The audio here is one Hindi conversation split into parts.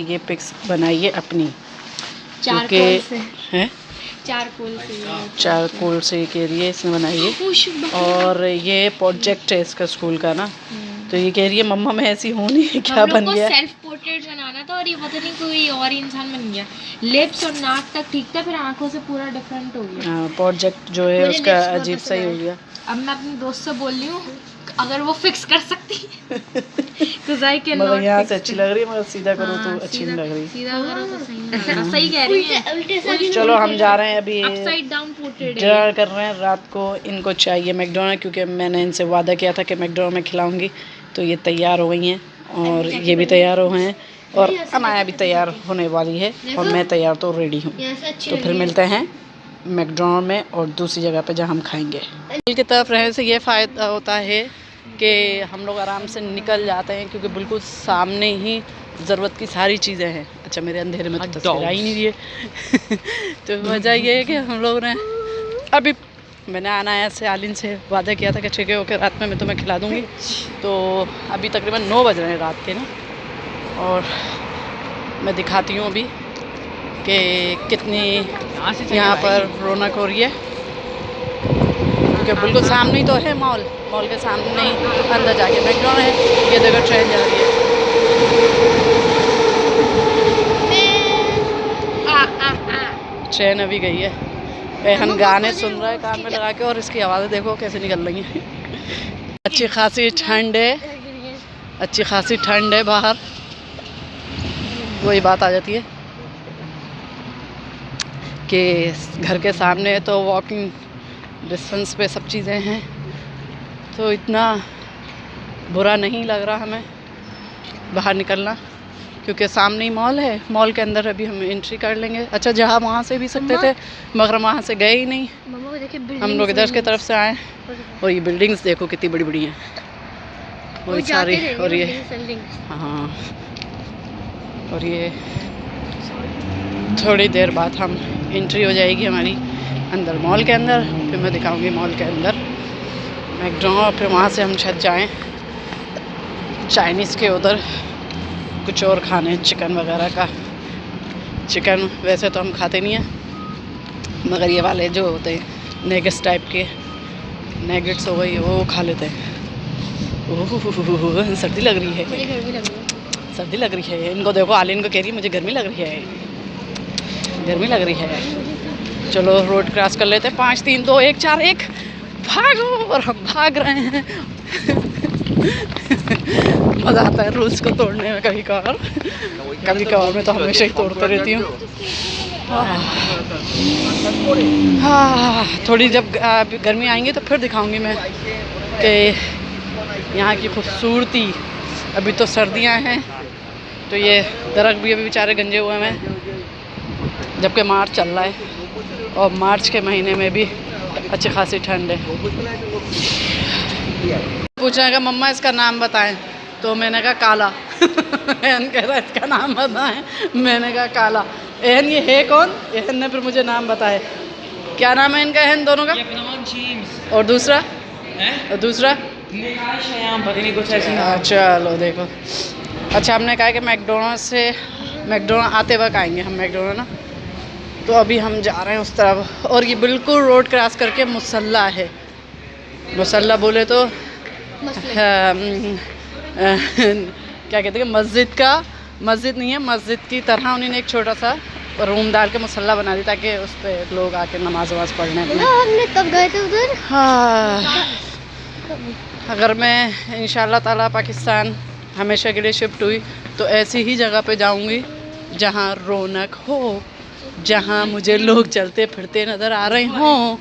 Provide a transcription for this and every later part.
ये पिक्स बनाइए अपनी, क्योंकि हैं चारकोल से के लिए इसने बनाई है। और ये प्रोजेक्ट है इसका स्कूल का ना, तो ये कह रही है मम्मा मैं ऐसी हूँ नहीं, क्या बन गया। सेल्फ पोर्ट्रेट बनाना था और ये पता नहीं कोई और इंसान बन गया। लिप्स और नाक तक ठीक था, फिर आंखों से पूरा डिफरेंट हो गया। हाँ, प्रोजेक्ट जो है उसका अजीब सा ही हो गया। अब मैं अपने दोस्त से बोल रही हूँ अगर वो फिक्स कर सकती है मगर यहाँ से अच्छी लग रही है, मगर सीधा करो तो अच्छी नहीं लग रही। सीधा करो तो सही नहीं लग रहा। सही कह रही है। चलो हम जा रहे हैं अभी, अपसाइड डाउन पोर्ट्रेट डिनर कर रहे हैं रात को। इनको चाहिए मैकडोनल्ड, क्योंकि मैंने इनसे वादा किया था कि मैकडोनल्ड में खिलाऊंगी। तो ये तैयार हो गई हैं और ये भी तैयार हो गए हैं और अनाया भी तैयार होने वाली है और मैं तैयार तो रेडी हूँ। तो फिर मिलते हैं मैकडोनल्ड में और दूसरी जगह पे जहाँ हम खाएंगे। की तरफ रहने से ये फ़ायदा होता है कि हम लोग आराम से निकल जाते हैं, क्योंकि बिल्कुल सामने ही ज़रूरत की सारी चीज़ें हैं। अच्छा मेरे अंधेरे में तो तस्वीर आ ही नहीं रही है तो वजह ये है कि हम लोग ने अभी, मैंने अनाया से आलिन से वादा किया था कि ठीक है ओके रात में मैं तुम्हें खिला दूँगी। तो अभी तकरीबन 9 बज रहे हैं रात के ना, और मैं दिखाती हूँ अभी कि कितनी यहाँ पर रौनक हो रही है, क्योंकि बिल्कुल सामने ही तो है मॉल के सामने ही अंदर जाके मैकडोनल्ड है। ये देखो ट्रेन जा रही है। ट्रेन अभी गई है। एहन गाने सुन रहा है कान में लगा के, और इसकी आवाज़ें देखो कैसे निकल रही हैं। अच्छी खासी ठंड है, अच्छी खासी ठंड है बाहर। वही बात आ जाती है कि घर के सामने तो वॉकिंग डिस्टेंस पे सब चीज़ें हैं, तो इतना बुरा नहीं लग रहा हमें बाहर निकलना, क्योंकि सामने ही मॉल है। मॉल के अंदर अभी हम एंट्री कर लेंगे। अच्छा जहाँ वहाँ से भी सकते थे, मगर वहाँ से गए ही नहीं, हम लोग इधर की तरफ से आए। और ये बिल्डिंग्स देखो कितनी बड़ी बड़ी हैं, बहुत सारी। और ये हाँ, और ये थोड़ी देर बाद हम एंट्री हो जाएगी हमारी अंदर मॉल के अंदर। फिर मैं दिखाऊंगी मॉल के अंदर मैकडोनल्ड, फिर वहाँ से हम छत जाएँ चाइनीज़ के उधर कुछ और खाने, चिकन वगैरह का। चिकन वैसे तो हम खाते नहीं हैं, मगर ये वाले जो होते हैं नेगेट्स टाइप के, नेगेट्स हो गई वो खा लेते हैं। ओह सर्दी लग रही है, सर्दी लग रही है। इनको देखो, आलिन को कह रही है मुझे गर्मी लग रही है, गर्मी लग रही है। चलो रोड क्रॉस कर लेते हैं। 5 3 2 1 4 1 भागो, और हम भाग रहे हैं मज़ा आता है रूल्स को तोड़ने में। कभी कभार में तो हमेशा ही तोड़ते रहती हूँ। हाँ, थोड़ी जब गर्मी आएंगी तो फिर दिखाऊंगी मैं कि यहाँ की खूबसूरती। अभी तो सर्दियाँ हैं, तो ये दरख्त भी अभी बेचारे गंजे हुए हैं, जबकि मार्च चल रहा है और मार्च के महीने में भी अच्छी खासी ठंड है। पूछा कि मम्मा इसका नाम बताएं, तो मैंने कहा काला एहन कह रहा इसका नाम बताएं, मैंने कहा काला। एहन ये है कौन? एहन ने फिर मुझे नाम बताए। क्या नाम है इनका, एहन दोनों का? और दूसरा और दूसरा चलो देखो। अच्छा हमने कहा कि मैकडोनल्ड आते वक्त आएंगे हम मैकडोनल्ड ना, तो अभी हम जा रहे हैं उस तरफ। और ये बिल्कुल रोड क्रॉस करके मुसल्ला है। मुसल्ला बोले तो क्या कहते हैं, मस्जिद नहीं है, मस्जिद की तरह उन्होंने एक छोटा सा रूम डाल के मुसल्ला बना दिया, ताकि उस पर लोग आके नमाज वमाज पढ़ने। हमने कब गए थे उधर? हाँ, अगर मैं इंशाल्लाह ताला पाकिस्तान हमेशा के लिए शिफ्ट हुई तो ऐसी ही जगह पे जाऊंगी जहाँ रौनक हो, जहाँ मुझे लोग चलते फिरते नज़र आ रहे हों,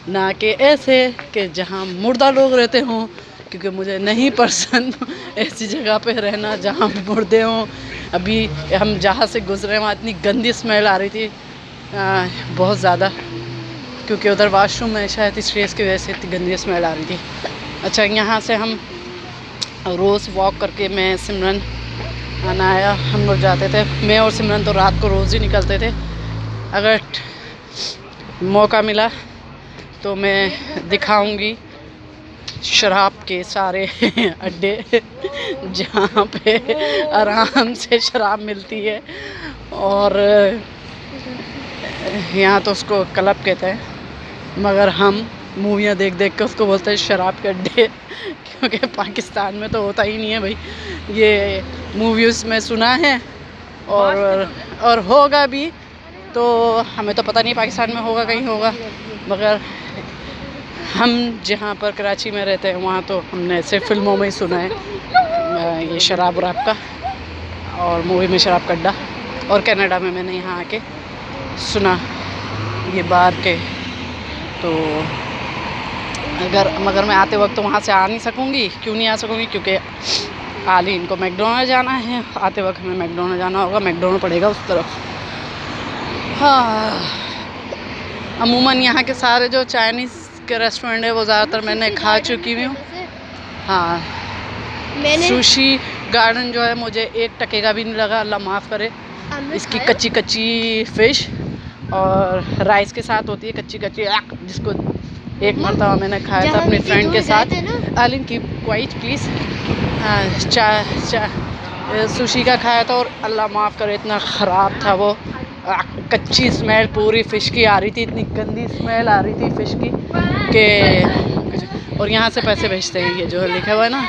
ना कि ऐसे कि जहाँ मुर्दा लोग रहते हों, क्योंकि मुझे नहीं पसंद ऐसी जगह पे रहना जहाँ मुर्दे हों। अभी हम जहाँ से गुजरे वहाँ इतनी गंदी स्मेल आ रही थी, बहुत ज़्यादा, क्योंकि उधर वाशरूम में शायद स्ट्रेस की वजह से इतनी गंदी स्मेल आ रही थी। अच्छा यहाँ से हम रोज़ वॉक करके, मैं सिमरन अनाया हम लोग जाते थे। मैं और सिमरन तो रात को रोज़ ही निकलते थे। अगर मौका मिला तो मैं दिखाऊंगी शराब के सारे अड्डे जहाँ पे आराम से शराब मिलती है, और यहाँ तो उसको क्लब कहते हैं, मगर हम मूवियाँ देख देख के उसको बोलते हैं शराब के अड्डे, क्योंकि पाकिस्तान में तो होता ही नहीं है भाई, ये मूवीज़ में सुना है और होगा भी, तो हमें तो पता नहीं पाकिस्तान में होगा, कहीं होगा, मगर हम जहाँ पर कराची में रहते हैं वहाँ तो हमने सिर्फ फिल्मों में ही सुना है ये शराब वराब का, और मूवी में शराब का अड्डा, और कनाडा में मैंने यहाँ आके सुना ये बार के। तो मगर मैं आते वक्त तो वहाँ से आ नहीं सकूँगी। क्यों नहीं आ सकूँगी? क्योंकि आलिन को मैकडोनल्ड जाना है, आते वक्त हमें मैकडोनल्ड जाना होगा, मैकडोनल्ड पड़ेगा उस तरफ। हाँ, अमूमन यहाँ के सारे जो चाइनीज़ के रेस्टोरेंट है वो ज़्यादातर मैंने खा चुकी हूँ। हाँ, सुशी गार्डन जो है मुझे 1 टके का भी नहीं लगा, अल्लाह माफ़ करे। इसकी कच्ची कच्ची फ़िश और राइस के साथ होती है, कच्ची कच्ची, जिसको एक मरतबा मैंने खाया था अपने फ्रेंड के साथ। आलिन की क्वाइट प्लीज़। सुशी का खाया था और अल्लाह माफ़ करे इतना ख़राब था वो, कच्ची स्मेल पूरी फ़िश की आ रही थी, इतनी गंदी स्मेल आ रही थी फ़िश की कि। और यहाँ से पैसे भेजते हैं, ये जो लिखा हुआ है ना,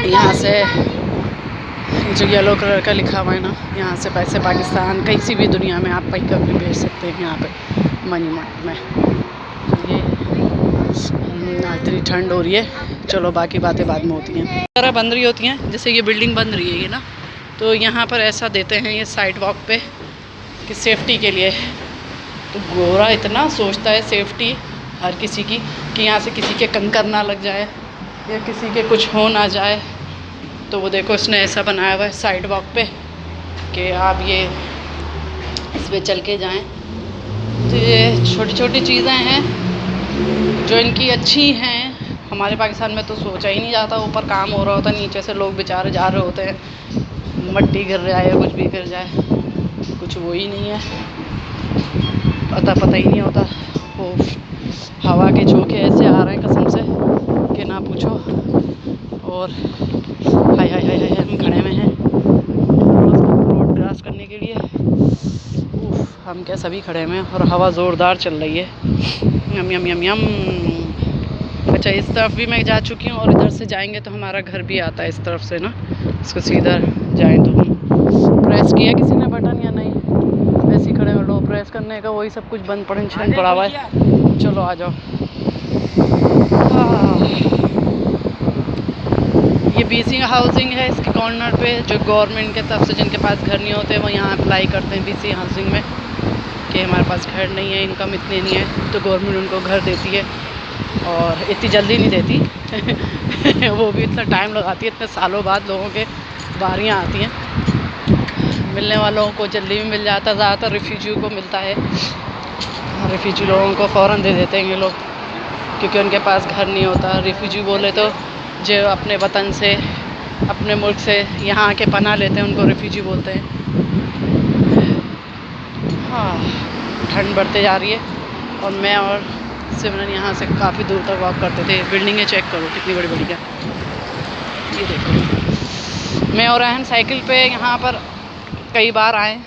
यहाँ से जो येलो कलर का लिखा हुआ है ना, यहाँ से पैसे पाकिस्तान कहीं से भी दुनिया में आप पैसा भी भेज सकते हैं यहाँ पे मनी मार्ट में। ये इतनी ठंड हो रही है, चलो बाकी बातें बाद में होती हैं, तरह बन रही होती हैं। जैसे ये बिल्डिंग बन रही है ये ना, तो यहाँ पर ऐसा देते हैं ये साइड वॉक पे कि सेफ्टी के लिए। तो गोरा इतना सोचता है सेफ्टी हर किसी की कि यहाँ से किसी के कंकर ना लग जाए या किसी के कुछ हो ना जाए। तो वो देखो इसने ऐसा बनाया हुआ है साइड वॉक पे कि आप ये इस पर चल के जाएँ। तो ये छोटी छोटी चीज़ें हैं जो इनकी अच्छी हैं। हमारे पाकिस्तान में तो सोचा ही नहीं जाता, ऊपर काम हो रहा होता है, नीचे से लोग बेचारे जा रहे होते हैं, मट्टी गिर जाए या कुछ भी गिर जाए, कुछ वो ही नहीं है, पता ही नहीं होता। वो हवा के झोंके ऐसे आ रहे हैं कसम से कि ना पूछो। और हाय हाय हाय हाय हम खड़े में हैं रोड क्रॉस करने के लिए। हम क्या सभी खड़े में, और हवा ज़ोरदार चल रही है। यम यम यम यम। अच्छा, इस तरफ भी मैं जा चुकी हूँ, और इधर से जाएंगे तो हमारा घर भी आता है इस तरफ से ना, इसको सीधा जाएँ तो। प्रेस किया किसी ने बटन या नहीं? ऐसे ही खड़े हो लो, प्रेस करने का वही सब कुछ बंद पड़ा हुआ है। चलो आ जाओ। ये बीसी हाउसिंग है, इसके कॉर्नर पे जो गवर्नमेंट के तरफ से जिनके पास घर नहीं होते वो यहाँ अप्लाई करते हैं बीसी हाउसिंग में कि हमारे पास घर नहीं है, इनकम इतनी नहीं है, तो गवर्नमेंट उनको घर देती है। और इतनी जल्दी नहीं देती वो भी इतना टाइम लगाती है, इतने सालों बाद लोगों के बारियाँ आती हैं। मिलने वालों को जल्दी भी मिल जाता है, ज़्यादातर रिफ्यूजी को मिलता है। रिफ्यूजी लोगों को फ़ौरन दे देते हैं ये लोग, क्योंकि उनके पास घर नहीं होता। रिफ्यूजी बोले तो जो अपने वतन से, अपने मुल्क से यहाँ आके पनाह लेते हैं, उनको रिफ्यूजी बोलते हैं। हाँ, ठंड बढ़ते जा रही है, और मैं और सिमरन यहाँ से काफ़ी दूर तक वॉक करते थे। बिल्डिंगें चेक करो कितनी बड़ी बड़ी है, ये देखो। मैं और रहन साइकिल पे यहाँ पर कई बार आए,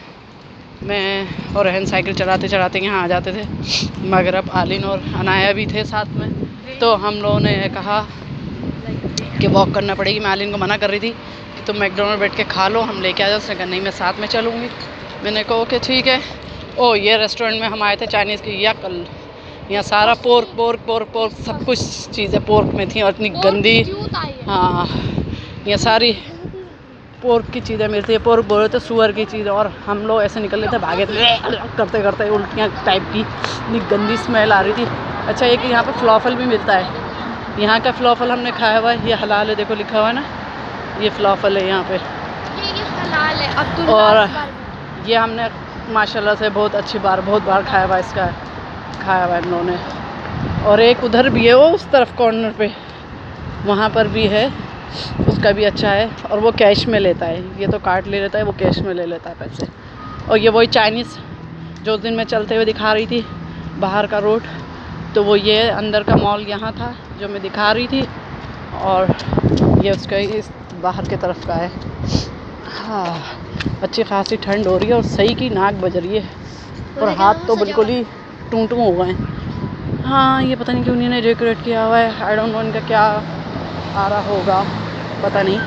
मैं और रहन साइकिल चलाते चलाते यहाँ आ जाते थे, मगर अब आलिन और अनाया भी थे साथ में, तो हम लोगों ने कहा कि वॉक करना पड़ेगी। मैं आलिन को मना कर रही थी कि तुम मैकडोनल्ड बैठ के खा लो, हम लेके आ जाओ। उसने कहा नहीं मैं साथ में चलूँगी। मैंने कहा ओके ठीक है। ओ ये रेस्टोरेंट में हम आए थे चाइनीज़ की, या कल यहाँ सारा पोर्क सब कुछ चीज़ें पोर्क में थी, और इतनी गंदी। हाँ, ये सारी पोर्क की चीज़ें मिलती है, पोर्क बोल रहे थे सुअर की चीज़, और हम लोग ऐसे निकल रहे थे भागे करते करते, उल्टियाँ टाइप की इतनी गंदी स्मेल आ रही थी। अच्छा, एक यहाँ पर फ्लॉफल भी मिलता है, यहाँ का फ्लॉफल हमने खाया हुआ है, ये हलाल है, देखो लिखा हुआ है ना, ये फ्लॉफल है यहाँ पे, ये हलाल है। और ये हमने माशाल्लाह से बहुत बार खाया हुआ, इसका खाया हुआ इन लोगों ने। और एक उधर भी है, वो उस तरफ कॉर्नर पे, वहाँ पर भी है, उसका भी अच्छा है, और वो कैश में लेता है। ये तो कार्ड ले लेता है, वो कैश में ले लेता है पैसे। और ये वही चाइनीज़ जो उस दिन मैं चलते हुए दिखा रही थी बाहर का रोड, तो वो ये अंदर का मॉल यहाँ था जो मैं दिखा रही थी, और ये उसका इस बाहर की तरफ का है। हाँ, अच्छी खासी ठंड हो रही है और सही की नाक बज रही है, और हाथ तो बिल्कुल ही टूं टूं हो गए हैं। हाँ, ये पता नहीं क्यों इन्होंने डेकोरेट किया हुआ है, आई डोंट नो इनका क्या आ रहा होगा, पता नहीं,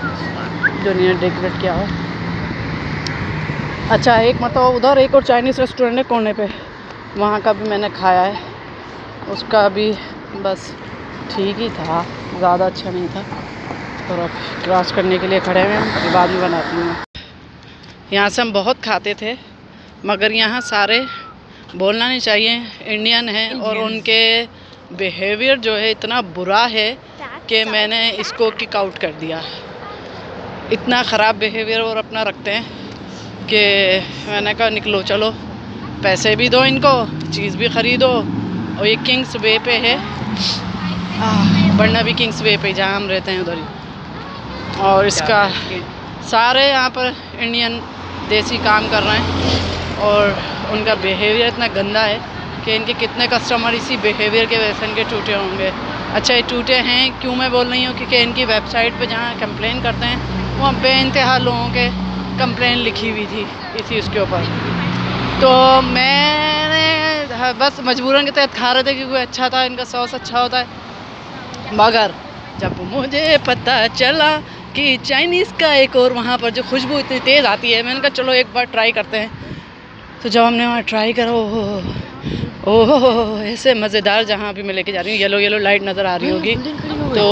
जो इन्होंने डेकोरेट किया हुआ है। अच्छा, एक मतलब उधर एक और चाइनीज़ रेस्टोरेंट है कोने पे, वहाँ का भी मैंने खाया है, उसका भी बस ठीक ही था, ज़्यादा अच्छा नहीं था। और अब क्रॉस करने के लिए खड़े हैं, फिर बाद में बनाती हूँ। यहाँ से हम बहुत खाते थे, मगर यहाँ सारे, बोलना नहीं चाहिए, इंडियन हैं, और उनके बिहेवियर जो है इतना बुरा है कि मैंने इसको किक आउट कर दिया। इतना ख़राब बिहेवियर और अपना रखते हैं कि मैंने कहा निकलो, चलो पैसे भी दो इनको, चीज़ भी ख़रीदो। और ये किंग्स वे पे है, बढ़ना भी किंग्स वे पे जहाँ हम रहते हैं उधर ही। और इसका सारे यहाँ पर इंडियन देसी काम कर रहे हैं, और उनका बिहेवियर इतना गंदा है कि इनके कितने कस्टमर इसी बिहेवियर के वजह से इनके टूटे होंगे। अच्छा, ये टूटे हैं क्यों मैं बोल रही हूँ, क्योंकि इनकी वेबसाइट पे जहाँ कंप्लेन करते हैं वहाँ बेइंतहा लोगों के कंप्लेन लिखी हुई थी इसी उसके ऊपर। तो मैंने बस मजबूरन के तहत खा रहे थे क्योंकि अच्छा था, इनका सॉस अच्छा होता है। मगर जब मुझे पता चला कि चाइनीज़ का एक और वहाँ पर जो खुशबू इतनी तेज़ आती है, मैंने कहा चलो एक बार ट्राई करते हैं। तो जब हमने वहाँ ट्राई करा, ओह ऐसे मज़ेदार, जहाँ अभी मैं लेके जा रही हूँ येलो येलो लाइट नज़र आ रही होगी। तो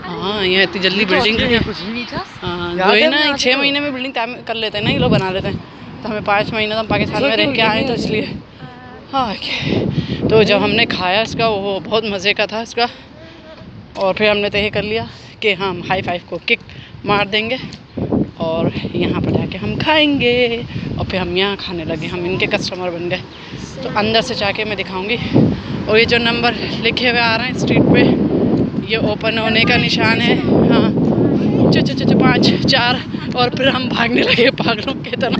हाँ, यहाँ इतनी जल्दी बिल्डिंग हाँ, जो है ना 6 महीने में बिल्डिंग तैयार कर लेते हैं ना ये लोग, बना लेते हैं। तो हमें 5 महीने तो हम पाकिस्तान में रह के आए, तो इसलिए हाँ। तो जब हमने खाया इसका, वो बहुत मज़े का था इसका, और फिर हमने तय कर लिया कि हम हाई फाइव को किक मार देंगे और यहाँ पर जाके हम खाएंगे। और फिर हम यहाँ खाने लगे, हम इनके कस्टमर बन गए। तो अंदर से जाके मैं दिखाऊंगी। और ये जो नंबर लिखे हुए आ रहे हैं स्ट्रीट पे, ये ओपन होने का निशान है। हाँ, 5 4, और फिर हम भागने लगे पागलों की तरह।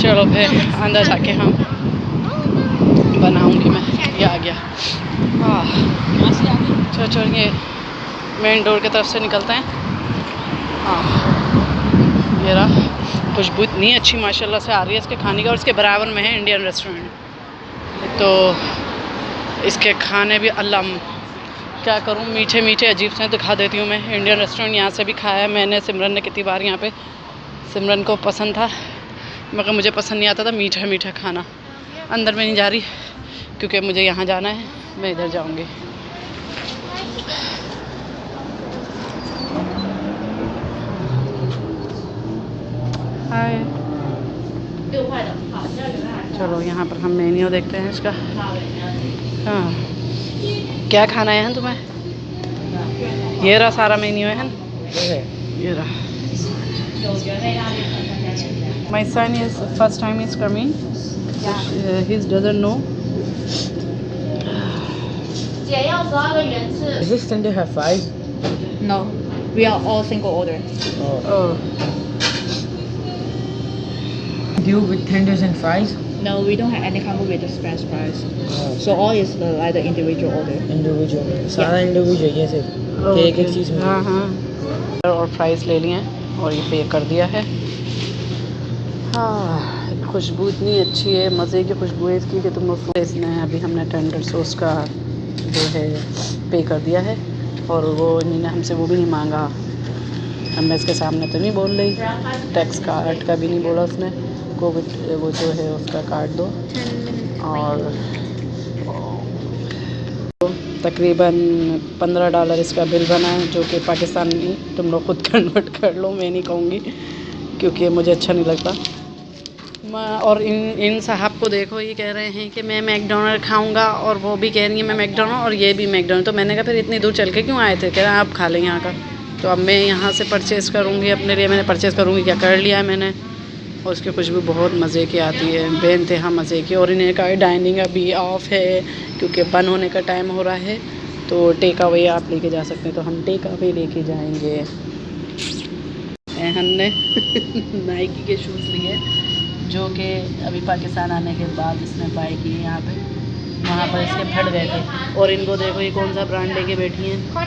चलो फिर अंदर जाके हम बनाऊंगी मैं। ये आ गया। चलो ये मेन डोर की तरफ से निकलते हैं। ये रहा, खुशबू इतनी अच्छी माशाल्लाह से आ रही है इसके खाने का, और इसके बराबर में है इंडियन रेस्टोरेंट। तो इसके खाने भी अल्लाह, क्या करूं, मीठे मीठे अजीब से दिखा देती हूँ मैं। इंडियन रेस्टोरेंट यहाँ से भी खाया है मैंने, सिमरन ने कितनी बार यहाँ पे, सिमरन को पसंद था, मगर मुझे पसंद नहीं आता था मीठा मीठा खाना। अंदर में नहीं जा रही क्योंकि मुझे यहाँ जाना है, मैं इधर जाऊँगी। हाय, चलो यहाँ पर हम मेन्यू देखते हैं इसका। हाँ, क्या खाना है तुम्हें? ये रहा सारा मेन्यू है ना, ये रहा। My son is first time is coming. He doesn't know. Is this tender have fries? No, we are all single order. Oh. Deal with tenders and fries? No, we don't have any combo with the French fries. So all is like the individual order. Individual. सारा individual ये सिर्फ एक एक चीज़ में। हाँ हाँ। और फ्राइज़ ले लिए हैं और ये पे कर दिया है। हाँ, खुशबू इतनी अच्छी है, मज़े की खुशबू है इसकी कि तुम लोग। इसने अभी हमने टेंडर सॉस का जो है पे कर दिया है, और वो इन्होंने हमसे वो भी नहीं मांगा। अब मैं इसके सामने तो नहीं बोल रही, टैक्स कार्ड का भी नहीं बोला उसने, कोविड वो जो है उसका कार्ड दो। और तकरीबन $15 इसका बिल बना है, जो कि पाकिस्तानी तुम लोग खुद कन्वर्ट कर लो, मैं नहीं कहूँगी क्योंकि मुझे अच्छा नहीं लगता। और इन साहब को देखो, ये कह रहे हैं कि मैं मैकडोनल्ड खाऊंगा, और वो भी कह रही है मैं मैकडोनल्ड, और ये भी मैकडोनल्ड। तो मैंने कहा फिर इतनी दूर चल के क्यों आए थे? कह रहे हैं आप खा लें यहाँ का। तो अब मैं यहाँ से परचेज़ करूँगी अपने लिए, मैंने परचेज़ करूँगी, क्या कर लिया है मैंने। और उसकी खुशबू बहुत मज़े की आती है, बेइंतहा मज़े की। और इन्हें कहा डाइनिंग अभी ऑफ है क्योंकि बंद होने का टाइम हो रहा है, तो टेक अवे आप लेके जा सकते हैं। तो हम टेक अवे लेके जाएंगे। हमने नाइकी के शूज़ लिए, जो कि अभी पाकिस्तान आने के बाद इसने बाय किए यहाँ पे। वहाँ पर इसके फट गए थे। और इनको देखो ये कौन सा ब्रांड लेके बैठी हैं। हाँ,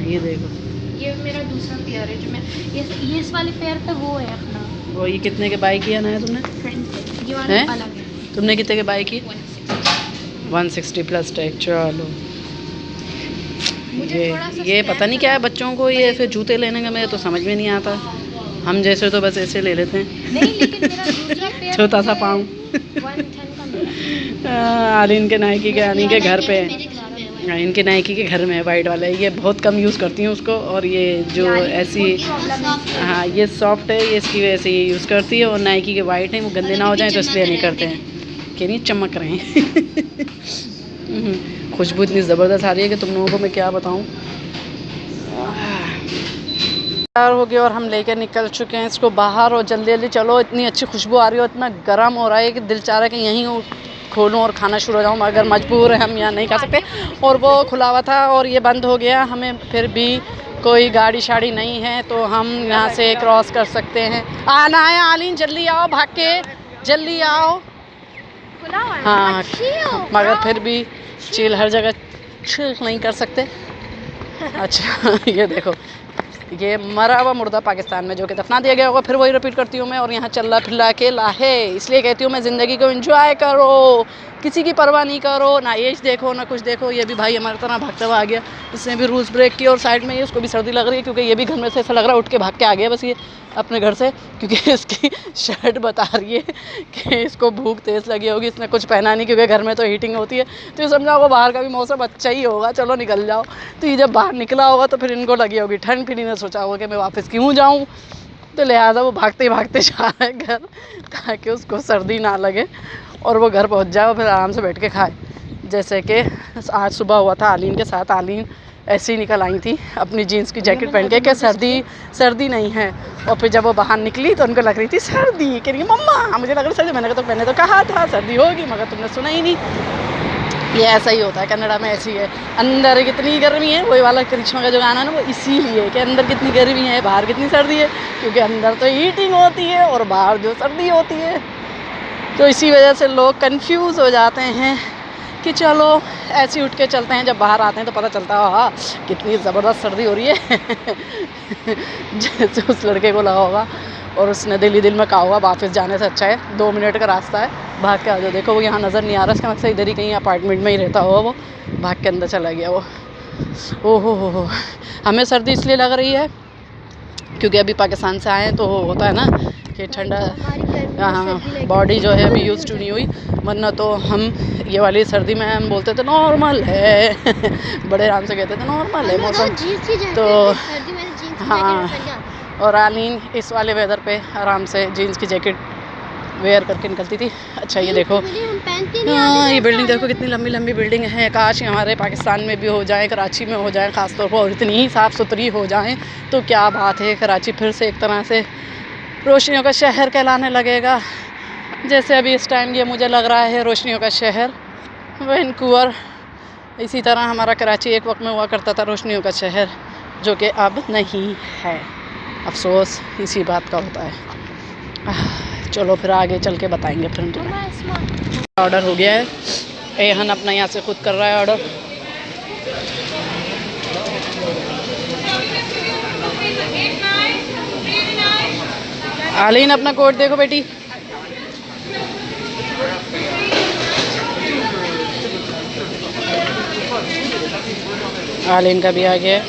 ये देखो, ये मेरा दूसरा पेयर है जो मैं ये इस वाले पेयर पे वो है अपना। वो ये कितने के बाई किया ना है तुमने? ये वाला हैं? अलग है। तुमने कितने के बाई की? 160 प्लस टैग। चलो ये पता नहीं क्या है बच्चों को, ये फिर जूते लेने का मेरे तो समझ में नहीं आता। हम जैसे तो बस ऐसे ले लेते हैं। नहीं लेकिन मेरा दूसरा पेयर छोटा सा पाँव। 110 का मिला। आलिन के नाइकी के आनी के घर पे है, इनके नाइकी के घर में है वाइट वाला। ये बहुत कम यूज़ करती हूँ उसको। और ये जो ऐसी, हाँ ये सॉफ्ट है, ये इसकी वजह से ये यूज़ करती है। और नाइकी के वाइट हैं, वो गंदे ना हो जाएं तो इसलिए नहीं करते हैं कि नहीं चमक रहे हैं। खुशबू इतनी ज़बरदस्त आ रही है कि तुम लोगों को मैं क्या बताऊँ। तैयार हो गया और हम लेकर निकल चुके हैं इसको बाहर। और जल्दी जल्दी चलो, इतनी अच्छी खुशबू आ रही है, इतना गर्म हो रहा है कि दिल चाह रहा है कि यहीं खोलूँ और खाना शुरू हो जाऊँ, मगर मजबूर है, हम यहाँ नहीं खा सकते। और वो खुला हुआ था और ये बंद हो गया। हमें फिर भी कोई गाड़ी शाड़ी नहीं है तो हम यहाँ से क्रॉस कर सकते हैं। आना है आलिन, जल्दी आओ, भाग के जल्दी आओ। हाँ, मगर फिर भी चिल हर जगह चिल नहीं कर सकते। अच्छा ये देखो, ये मरा हुआ मुर्दा पाकिस्तान में जो कि दफना दिया गया होगा। फिर वही रिपीट करती हूँ मैं। और यहाँ चल्ला फिल्ला के लाहे, इसलिए कहती हूँ मैं ज़िंदगी को एंजॉय करो, किसी की परवाह नहीं करो, ना एज देखो ना कुछ देखो। ये भी भाई हमारी तरह भागता हुआ आ गया, इसने भी रूल्स ब्रेक किया। और साइड में ये उसको भी सर्दी लग रही है क्योंकि ये भी घर में से ऐसा लग रहा है उठ के भाग के आ गया बस ये अपने घर से, क्योंकि इसकी शर्ट बता रही है कि इसको भूख तेज़ लगी होगी। इसने कुछ पहना नहीं क्योंकि घर में तो हीटिंग होती है। तो ये समझा होगा बाहर का भी मौसम अच्छा ही होगा, चलो निकल जाओ। तो ये जब बाहर निकला होगा तो फिर इनको लगी होगी ठंड, फिर इन्हें सोचा होगा कि मैं वापस क्यों जाऊँ। तो लिहाजा वो भागते भागते जा रहा है घर ताकि उसको सर्दी ना लगे और वो घर पहुंच जाए और फिर आराम से बैठ के खाए। जैसे कि आज सुबह हुआ था आलीन के साथ। आलीन ऐसे ही निकल आई थी अपनी जीन्स की जैकेट पहन के कि सर्दी नहीं है। और फिर जब वो बाहर निकली तो उनको लग रही थी सर्दी। कह रही मम्मा मुझे लग रही सर्दी। मैंने तो कहा था सर्दी होगी मगर तुमने सुना ही नहीं। ये ऐसा ही होता है, कन्नड़ा में ऐसी है। अंदर कितनी गर्मी है, वही वाला करिश्मा का जो गाना है ना, वो इसीलिए कि अंदर कितनी गर्मी है बाहर कितनी सर्दी है, क्योंकि अंदर तो हीटिंग होती है और बाहर जो सर्दी होती है। तो इसी वजह से लोग कंफ्यूज हो जाते हैं कि चलो ऐसे उठ के चलते हैं। जब बाहर आते हैं तो पता चलता है हाँ कितनी ज़बरदस्त सर्दी हो रही है। जैसे उस लड़के को लगा होगा और उसने दिल ही दिल में कहा होगा वापस जाने से अच्छा है 2 मिनट का रास्ता है, भाग के आ जाओ। देखो वो यहाँ नज़र नहीं आ रहा, इसका मकसद इधर ही कहीं अपार्टमेंट में ही रहता होगा। वो भाग के अंदर चला गया वो। ओहो हो, हमें सर्दी इसलिए लग रही है क्योंकि अभी पाकिस्तान से आए हैं तो होता है ना कि ठंडा, हाँ बॉडी जो है अभी यूज़ टू नहीं हुई। वरना तो हम ये वाली सर्दी में हम बोलते थे नॉर्मल है। बड़े आराम से कहते थे नॉर्मल है मौसम। तो हाँ, और आलीन इस वाले वेदर पे आराम से जीन्स की जैकेट वेयर करके निकलती थी। अच्छा ये देखो, हाँ ये बिल्डिंग देखो कितनी लंबी लंबी बिल्डिंग है। काश हमारे पाकिस्तान में भी हो जाए, कराची में हो जाए ख़ासतौर पर, और इतनी ही साफ़ सुथरी हो जाएं तो क्या बात है। कराची फिर से एक तरह से रोशनियों का शहर कहलाने लगेगा, जैसे अभी इस टाइम ये मुझे लग रहा है रोशनियों का शहर वैंकूवर। इसी तरह हमारा कराची एक वक्त में हुआ करता था रोशनियों का शहर, जो कि अब नहीं है। अफसोस इसी बात का होता है। चलो फिर आगे चल के बताएंगे फिर तुम्हें। ऑर्डर हो गया है, एहन अपना यहाँ से खुद कर रहा है ऑर्डर। आलीन अपना कोड देखो बेटी। आलीन का भी आ गया।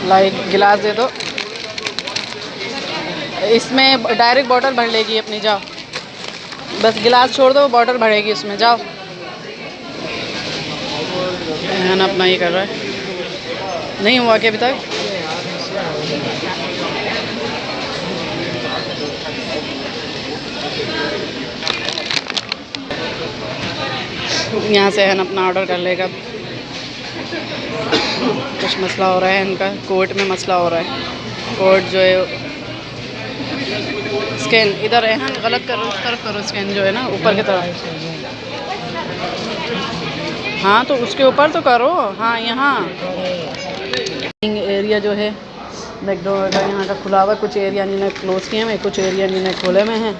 लाइक गिलास दे दो, इसमें डायरेक्ट बॉटल भर लेगी अपनी। जाओ बस गिलास छोड़ दो, बॉटल भरेगी उसमें। जाओ एहन अपना ही कर रहा है, नहीं हुआ कि अभी तक। यहाँ से एहन अपना ऑर्डर कर लेगा। कुछ मसला हो रहा है इनका, कोर्ट में मसला हो रहा है। कोर्ट जो है स्कैन इधर एहन गलत करो, उस तरफ करो स्कैन जो है ना ऊपर की तरफ। हाँ तो उसके ऊपर तो करो। हाँ यहाँ एरिया जो है मैकडोनल्ड का यहाँ का खुला हुआ, कुछ एरिया इन्होंने क्लोज़ किए हुए, कुछ एरिया इन्होंने खोले में हैं।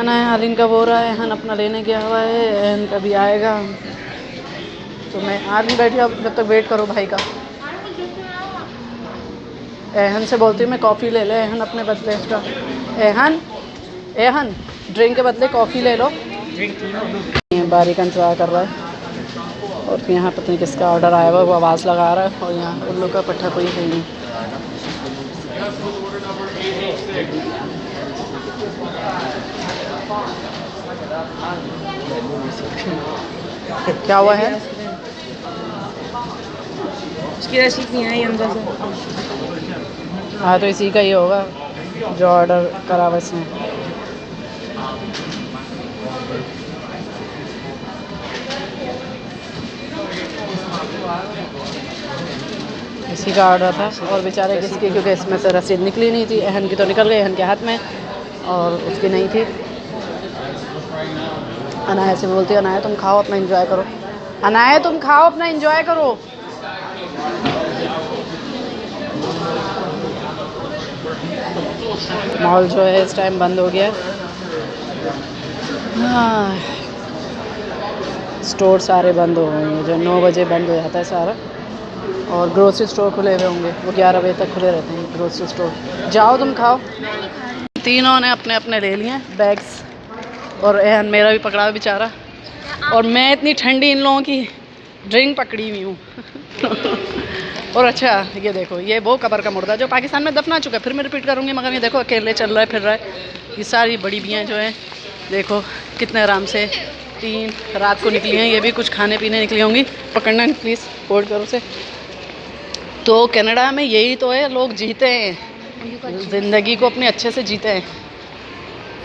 अनाया हालिन का वो रहा है, एहन अपना लेने गया हुआ है, एहन का भी आएगा। तो मैं आलिन बैठी, अब जब तक वेट करो भाई का। एहन से बोलती हूँ मैं कॉफ़ी ले ले, एहन अपने बदले इसका। एहन ड्रिंक के बदले कॉफ़ी ले लो। बारी का इंतज़ार कर रहा है और यहाँ पता नहीं किसका ऑर्डर आया हुआ, वो आवाज़ लगा रहा है। और यहाँ उल्लू का पट्टा कोई है नहीं। क्या हुआ है? उसकी रसीद नहीं आई अंदर से। हाँ तो इसी का ही होगा जो ऑर्डर करा हुआ इसने। इसी का ऑर्डर था और बेचारे किसकी, क्योंकि इसमें से रसीद निकली नहीं थी। एहन की तो निकल गई, एहन के हाथ में, और उसकी नहीं थी। अनाया से बोलती है, अनाया तुम खाओ अपना एंजॉय करो, अनाया तुम खाओ अपना एंजॉय करो। मॉल जो है इस टाइम बंद हो गया। हाँ, स्टोर सारे बंद हो गए हैं, जो 9 बजे बंद हो जाता है सारा। और ग्रोसरी स्टोर खुले हुए होंगे, वो 11 बजे तक खुले रहते हैं ग्रोसरी स्टोर। जाओ तुम खाओ। तीनों ने अपने अपने ले लिए बैग्स, और एहन मेरा भी पकड़ा हुआ बेचारा, और मैं इतनी ठंडी इन लोगों की ड्रिंक पकड़ी हुई हूँ। और अच्छा ये देखो, ये वो कबर का मुर्दा जो पाकिस्तान में दफना चुका है, फिर मैं रिपीट करूँगी, मगर ये देखो अकेले चल रहा है, फिर रहा है। ये सारी बड़ी बियाँ जो हैं देखो कितने आराम से 3 रात को निकली हैं, ये भी कुछ खाने पीने निकली होंगी। पकड़ना प्लीज़, होल्ड करो से। तो कनाडा में यही तो है, लोग जीते हैं, ज़िंदगी को अपने अच्छे से जीते हैं।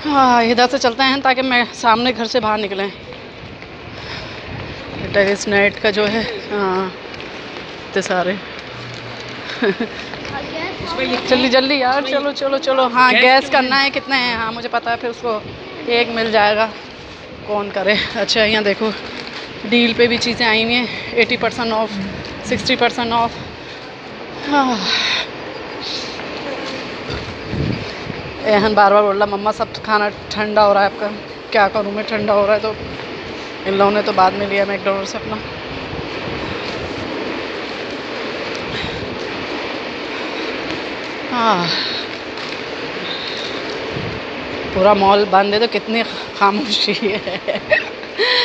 हाँ, इधर से चलते हैं ताकि मैं सामने घर से बाहर निकलें। टेरिस नाइट का जो है, हाँ इतने सारे। जल्दी जल्दी यार, चलो चलो चलो। हाँ गैस करना है, कितने हैं? हाँ मुझे पता है, फिर उसको एक मिल जाएगा, कौन करे। अच्छा यहाँ देखो डील पे भी चीज़ें आई हुई हैं, 80% ऑफ, 60% ऑफ। हाँ एहन बार बार बोल रहा, मम्मा सब खाना ठंडा हो रहा है आपका। क्या करूँ मैं, ठंडा हो रहा है। तो इन लोगों ने तो बाद में लिया मैकडॉनल्ड से अपना। हाँ पूरा मॉल बंद है, तो कितनी खामोशी है।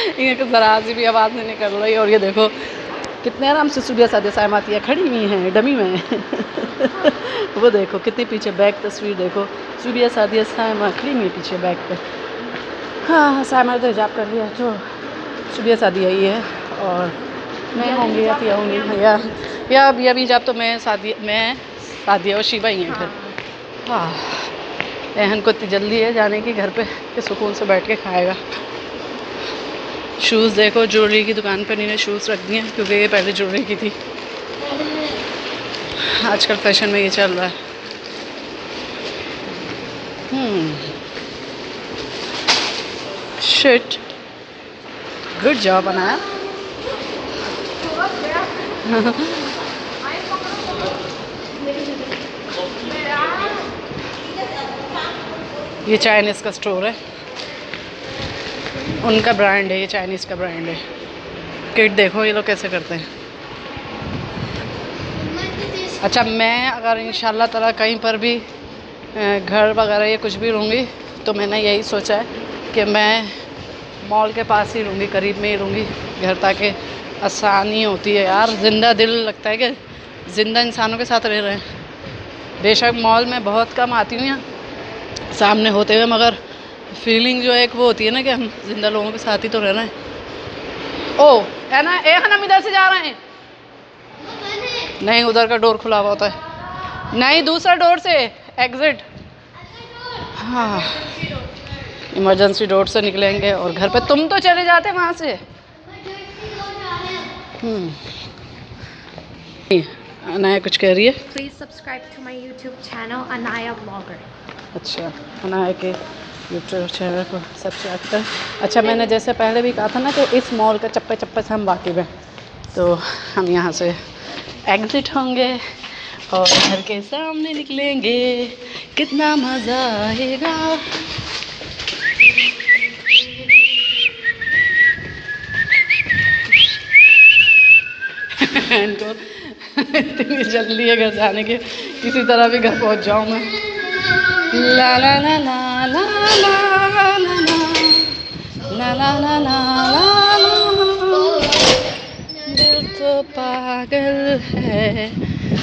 इनके तो ज़रा सी भी आवाज़ नहीं निकल रही। और ये देखो कितने आराम से सुबह सादे सायमातियाँ खड़ी हुई हैं डमी में। वो देखो कितनी पीछे बैक तस्वीर देखो, सुबह सादिया सायमा खड़ी हुई पीछे बैक पे। हाँ सायमा तो हिजाब कर लिया, जो सुबह शादी आई है। और मैं होंगी या पिया होंगी या अभी हिजाब तो मैं शादी और शिवा ही हैं फिर। हाँ एहन को इतनी जल्दी है जाने की घर पे कि सुकून से बैठ के खाएगा। शूज़ देखो, ज्वेलरी की दुकान पर इन्हें शूज़ रख दिए हैं, क्योंकि ये पहले ज्वेलरी की थी। आजकल फैशन में ये चल रहा है। Shit, good job Anaya. ये चाइनीज़ का स्टोर है, उनका ब्रांड है, ये चाइनीज़ का ब्रांड है। किट देखो ये लोग कैसे करते हैं। अच्छा मैं अगर इंशाल्लाह ताला कहीं पर भी घर वगैरह या कुछ भी रहूँगी, तो मैंने यही सोचा है कि मैं मॉल के पास ही रहूँगी, करीब में ही रहूँगी घर, ताकि आसानी होती है यार। ज़िंदा दिल लगता है कि ज़िंदा इंसानों के साथ रह रहे हैं। बेशक मॉल में बहुत कम आती हूँ यहाँ सामने होते हुए, मगर फीलिंग जो है एक वो होती है ना कि हम ज़िंदा लोगों के साथ ही तो रह रहे हैं। ओ है ना, हम इधर से जा रहे हैं। नहीं उधर का डोर खुला हुआ होता है, नहीं दूसरा डोर से एग्ज़िट। हाँ इमरजेंसी डोर से निकलेंगे और घर पे। तुम तो चले जाते वहाँ से। अनाया कुछ कह रही है। Please subscribe to my YouTube channel Anaya blogger. अच्छा अनाया के यूट्यूब चैनल को सब्सक्राइब कर। अच्छा मैंने जैसे पहले भी कहा था ना कि इस मॉल का चप्पे चप्पे से हम वाकिफ़ हैं, तो हम यहाँ से एग्ज़िट होंगे और घर के सामने निकलेंगे। कितना मज़ा आएगा। बहन को इतनी जल्दी है घर जाने की, किसी तरह भी घर पहुंच जाऊं मैं। ला ला ला ला ला ला ला ला ला ला ला ला। दिल तो पागल है,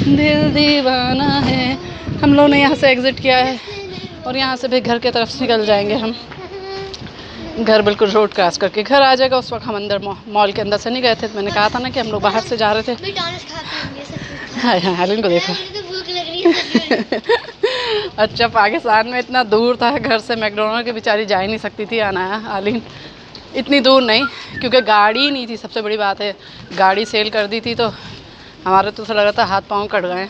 दिल दीवाना है। हम लोग ने यहाँ से एग्ज़िट किया है और यहाँ से भी घर की तरफ निकल जाएंगे हम। घर बिल्कुल रोड क्रॉस करके घर आ जाएगा। उस वक्त हम अंदर मॉल के अंदर से नहीं गए थे, तो मैंने कहा था ना कि हम लोग बाहर से जा रहे थे। हाँ हाँ, हालिन को देखो। अच्छा, पाकिस्तान में इतना दूर था घर से मैकडोनल्ड के, बेचारी जा ही नहीं सकती थी अनाया हालिन। इतनी दूर नहीं, क्योंकि गाड़ी नहीं थी। सबसे बड़ी बात है, गाड़ी सेल कर दी थी तो हमारे तो लग रहा था हाथ पाँव कट गए,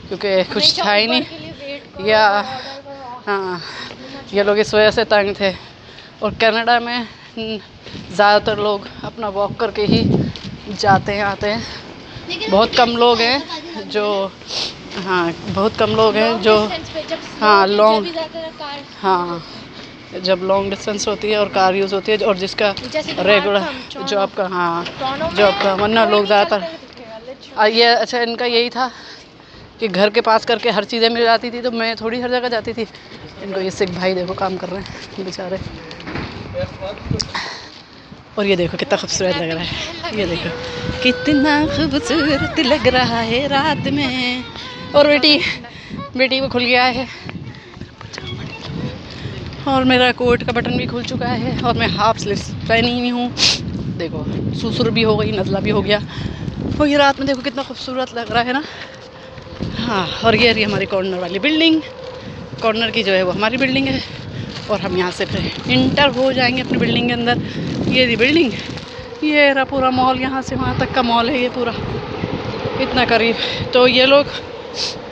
क्योंकि कुछ था ही नहीं। या हाँ, ये लोग इस वजह से तंग थे। और कनाडा में ज़्यादातर लोग अपना वॉक करके ही जाते हैं आते हैं। बहुत कम लोग हैं जो, हाँ बहुत कम लोग हैं जो, हाँ लॉन्ग, हाँ जब लॉन्ग डिस्टेंस होती है और कार यूज़ होती है, और जिसका रेगुलर जॉब का, हाँ जॉब का, वरना लोग ज़्यादातर ये, अच्छा इनका यही था कि घर के पास करके हर चीज़ें मिल जाती थी, तो मैं थोड़ी हर जगह जाती थी। इनको ये सिख भाई देखो काम कर रहे हैं बेचारे। और ये देखो कितना खूबसूरत लग रहा है, ये देखो कितना खूबसूरत लग रहा है रात में। और बेटी को खुल गया है, और मेरा कोट का बटन भी खुल चुका है, और मैं हाफ स्लीव्स पहनी हुई हूँ। देखो सुसुर भी हो गई, नज़ला भी हो गया। और ये रात में देखो कितना खूबसूरत लग रहा है ना। हाँ, और ये रही हमारी कॉर्नर वाली बिल्डिंग। कॉर्नर की जो है वो हमारी बिल्डिंग है, और हम यहाँ से फिर इंटर हो जाएंगे अपनी बिल्डिंग के अंदर। ये रही बिल्डिंग, ये रहा पूरा मॉल, यहाँ से वहाँ तक का मॉल है ये पूरा, इतना करीब। तो ये लोग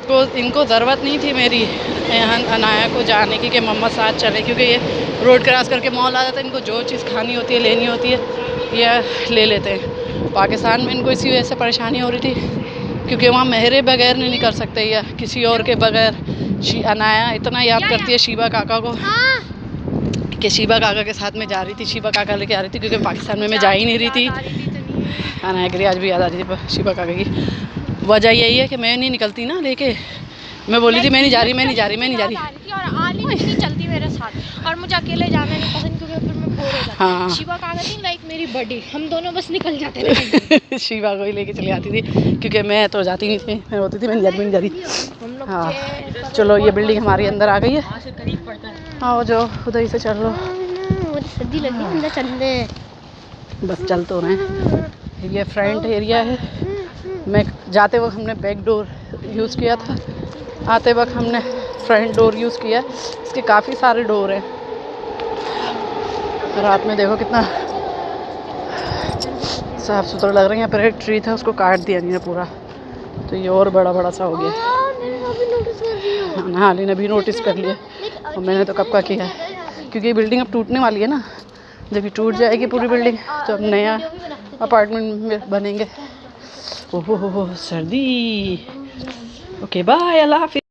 को, इनको ज़रूरत नहीं थी मेरी यहाँ अनाया को जाने की कि मम्मा साथ चले, क्योंकि ये रोड क्रॉस करके मॉल आ जाता है। इनको जो चीज़ खानी होती है, लेनी होती है, ये ले लेते हैं। पाकिस्तान में इनको इसी वजह से परेशानी हो रही थी, क्योंकि वहाँ मेरे बगैर नहीं निकल सकते, या किसी और के बगैर। अनाया इतना याद करती है शीबा काका को कि शीबा काका के साथ में जा रही थी, शीबा काका लेके आ रही थी, क्योंकि पाकिस्तान में मैं जा ही नहीं रही थी। अनाया की आज भी याद आ रही थी शीबा काका की। वजह यही है कि मैं नहीं निकलती ना लेके, मैं बोली थी मैं नहीं जा रही, मैं नहीं जा रही, मैं नहीं जा रही। और आली नहीं चलती मेरे साथ, और मुझे अकेले जाना नहीं पसंद, क्योंकि फिर मैं बोर हो जाती। हाँ, शिवा काका थी लाइक मेरी बड़ी, हम दोनों बस निकल जाते थे। शिवा को ही लेके चली आती थी, क्योंकि मैं तो जाती नहीं थी, मैं होती थी मैं नहीं जा रही। हाँ चलो, ये बिल्डिंग हमारी अंदर आ गई है। हाँ जो उधर ही से चल लो, सर्दी लगी अंदर चलने, बस चल तो रहे हैं। ये फ्रंट एरिया है। मैं जाते वक्त हमने बैक डोर यूज़ किया था, आते वक्त हमने फ्रंट डोर यूज़ किया। इसके काफ़ी सारे डोर हैं। रात में देखो कितना साफ़ सुथरा लग रहा है। यहाँ पर एक ट्री था, उसको काट दिया नहीं पूरा, तो ये और बड़ा सा हो गया। हाँ, हाली ने भी नोटिस कर लिया, और मैंने तो कब का किया है, क्योंकि ये बिल्डिंग अब टूटने वाली है ना। जब ये टूट जाएगी पूरी बिल्डिंग, तो अब नया अपार्टमेंट बनेंगे। ओहो सर्दी। ओके बाय, अल्लाह हाफिज़।